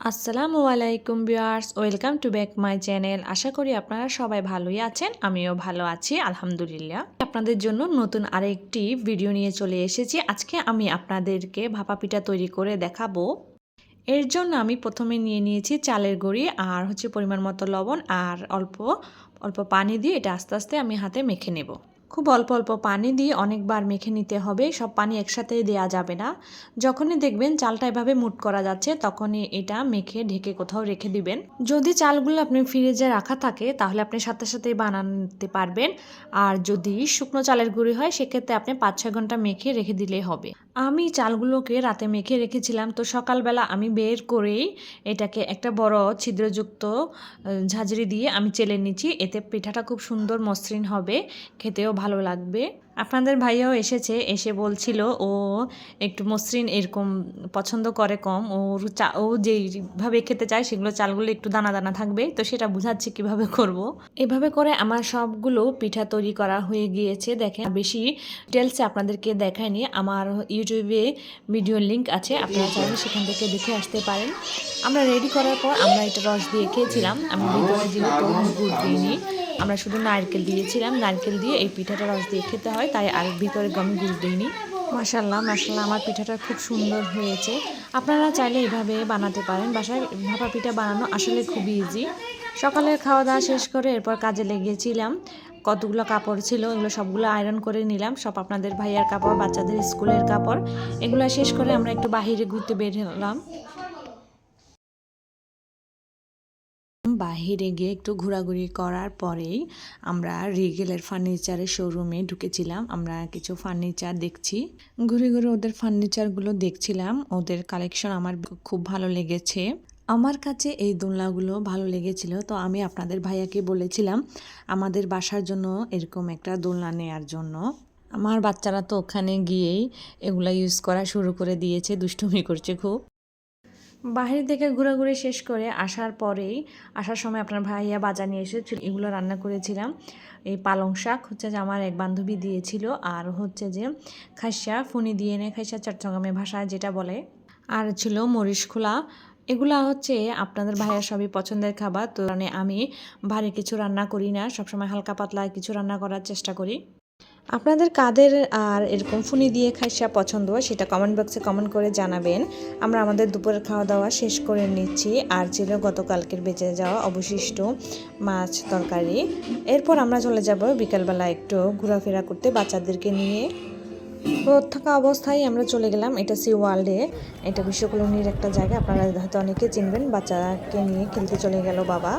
আসসালামু আলাইকুম viewers, welcome to back my channel. আশা করি আপনারা সবাই ভালোই আছেন, আমিও ভালো আছি আলহামদুলিল্লাহ। আপনাদের জন্য নতুন আরেকটি ভিডিও নিয়ে চলে এসেছি। আজকে আমি আপনাদেরকে ভাপা পিঠা তৈরি করে দেখাবো। এর জন্য আমি প্রথমে নিয়ে নিয়েছি চালের গুঁড়ি আর পরিমাণ মতো লবণ আর অল্প অল্প পানি দিয়ে এটা আস্তে আস্তে আমি হাতে মেখে নেব। খুব অল্প অল্প পানি দিয়ে অনেকবার মেখে নিতে হবে, সব পানি একসাথে দেওয়া যাবে না। যখনই দেখবেন চালটা এভাবে মুট করা যাচ্ছে তখনই এটা মেখে ঢেকে কোথাও রেখে দিবেন। যদি চালগুলো আপনি ফ্রিজে রাখা থাকে তাহলে আপনি সাথে সাথেই বানাতে পারবেন, আর যদি শুকনো চালের গুঁড়ি হয় সেক্ষেত্রে আপনি 5-6 ঘন্টা মেখে রেখে দিলেই হবে। আমি চালগুলোকে রাতে মেখে রেখেছিলাম, তো সকালবেলা আমি বের করেই এটাকে একটা বড় ছিদ্রযুক্ত ঝাঁঝরি দিয়ে আমি চেলে নিচ্ছি। এতে পিঠাটা খুব সুন্দর মসৃণ হবে, খেতেও ভালো লাগবে। আপনাদের ভাইয়াও এসে বলছিল ও একটু মসৃণ এরকম পছন্দ করে কম, ও যেইভাবে খেতে চায় সেগুলো চালগুলো একটু দানা দানা থাকবে, তো সেটা বুঝাচ্ছি কিভাবে করব। এভাবে করে আমার সবগুলো পিঠা তৈরি করা হয়ে গিয়েছে। দেখেন, বেশি ডিটেলসে আপনাদেরকে দেখায়নি, আমার ইউটিউবে ভিডিও লিঙ্ক আছে, আপনারা চাইলে সেখান থেকে দেখে আসতে পারেন। আমরা রেডি করার পর আমরা এটা রস দিয়ে খেয়েছিলাম। আমি ভিতরে যেহেতু গুড় দিইনি, আমরা শুধু নারকেল দিয়েছিলাম। নারকেল দিয়ে এই পিঠাটা রস দিয়ে খেতে হয়, তাই আর ভিতরে আমি গুড় দিইনি। মাশাল্লাহ মাশাল্লাহ, আমার পিঠাটা খুব সুন্দর হয়েছে। আপনারা চাইলে এইভাবে বানাতে পারেন। বাসায় ভাপা পিঠা বানানো আসলে খুবই ইজি। সকালের খাওয়া দাওয়া শেষ করে এরপর কাজে লেগেছিলাম। কতগুলো কাপড় ছিল, এগুলো সবগুলো আয়রন করে নিলাম। সব আপনাদের ভাইয়ার কাপড়, বাচ্চাদের স্কুলের কাপড়। এগুলো শেষ করে আমরা একটু বাহিরে ঘুরতে বের হলাম। বাহিরে গিয়ে একটু ঘোরাঘুরি করার পরেই আমরা রিগেলের ফার্নিচারের শোরুমে ঢুকেছিলাম। আমরা কিছু ফার্নিচার দেখছি, ঘুরে ঘুরে ওদের ফার্নিচারগুলো দেখছিলাম। ওদের কালেকশন আমার খুব ভালো লেগেছে। আমার কাছে এই দোলনাগুলো ভালো লেগেছিল, তো আমি আপনাদের ভাইয়াকে বলেছিলাম আমাদের বাসার জন্য এরকম একটা দোলনা নেয়ার জন্য। আমার বাচ্চারা তো ওখানে গিয়েই এগুলা ইউজ করা শুরু করে দিয়েছে, দুষ্টুমি করছে খুব। বাহির থেকে ঘোরাঘুরি শেষ করে আসার সময় আপনার ভাইয়া বাজার নিয়ে এসেছিল, এগুলো রান্না করেছিলাম। এই পালং শাক যে আমার এক বান্ধবী দিয়েছিল, আর যে খাইসা ফুনি দিয়ে এনে, খাইসা চট্টগ্রামের ভাষায় যেটা বলে, আর ছিল মরিচ খোলা। এগুলা আপনাদের ভাইয়ার সবই পছন্দের খাবার, তো মানে আমি ভারী কিছু রান্না করি না, সবসময় হালকা পাতলা কিছু রান্না করার চেষ্টা করি। আপনাদের কাদের আর এরকম ফুনি দিয়ে খাইসা পছন্দ সেটা কমেন্ট বক্সে কমেন্ট করে জানাবেন। আমরা আমাদের দুপুরের খাওয়া দাওয়া শেষ করে নিচ্ছি, আর ছিল গতকালকের বেঁচে যাওয়া অবশিষ্ট মাছ তরকারি। এরপর আমরা চলে যাব বিকালবেলা একটু ঘোরাফেরা করতে বাচ্চাদেরকে নিয়ে। রোদ থাকা অবস্থায় আমরা চলে গেলাম, এটা সি ওয়ার্ল্ডে, এটা বিশ্বকলোনির একটা জায়গা, আপনারা হয়তো অনেকে চিনবেন। বাচ্চাকে নিয়ে খেলতে চলে গেল বাবা।